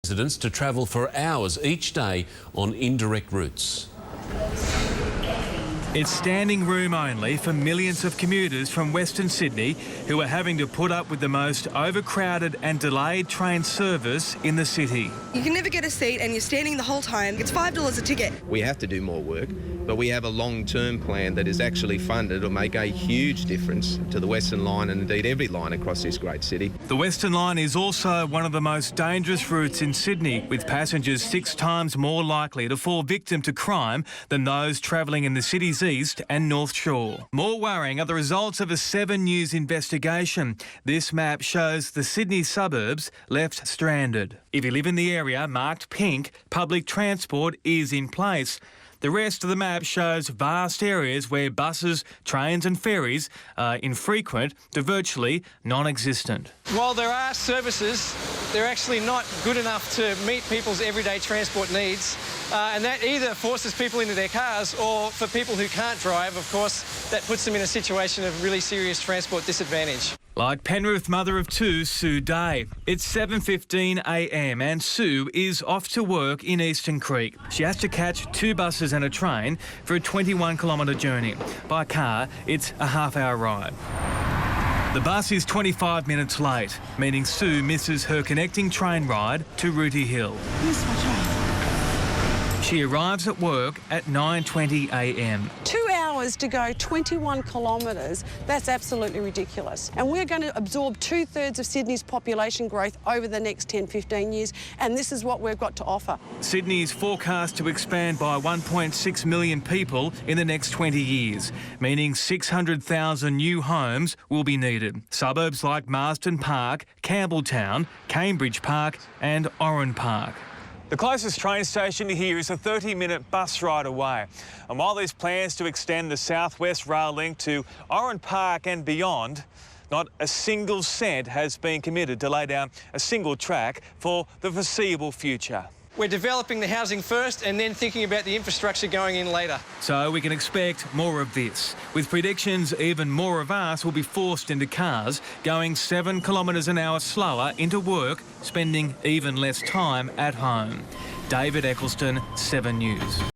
residents to travel for hours each day on indirect routes. It's standing room only for millions of commuters from Western Sydney who are having to put up with the most overcrowded and delayed train service in the city. You can never get a seat and you're standing the whole time. It's $5 a ticket. We have to do more work, but we have a long-term plan that is actually funded to make a huge difference to the Western Line and indeed every line across this great city. The Western Line is also one of the most dangerous routes in Sydney, with passengers 6 times more likely to fall victim to crime than those travelling in the city's east and north shore. More worrying are the results of a 7 News investigation. This map shows the Sydney suburbs left stranded. If you live in the area marked pink, public transport is in place. The rest of the map shows vast areas where buses, trains and ferries are infrequent to virtually non-existent. While there are services, they're actually not good enough to meet people's everyday transport needs. And that either forces people into their cars, or for people who can't drive, of course, that puts them in a situation of really serious transport disadvantage. Like Penrith mother of 2, Sue Day. It's 7:15 a.m. and Sue is off to work in Eastern Creek. She has to catch 2 buses and a train for a 21-kilometre journey. By car, it's a half-hour ride. The bus is 25 minutes late, meaning Sue misses her connecting train ride to Rooty Hill. Here's my train. She arrives at work at 9:20 a.m. 2 hours to go 21 kilometres, that's absolutely ridiculous. And we're going to absorb 2/3 of Sydney's population growth over the next 10-15 years, and this is what we've got to offer. Sydney is forecast to expand by 1.6 million people in the next 20 years, meaning 600,000 new homes will be needed. Suburbs like Marsden Park, Campbelltown, Cambridge Park and Oran Park. The closest train station here is a 30-minute bus ride away. And while there's plans to extend the South West Rail link to Oran Park and beyond, not a single cent has been committed to lay down a single track for the foreseeable future. We're developing the housing first and then thinking about the infrastructure going in later. So we can expect more of this, with predictions even more of us will be forced into cars, going 7 kilometres an hour slower into work, spending even less time at home. David Eccleston, 7 News.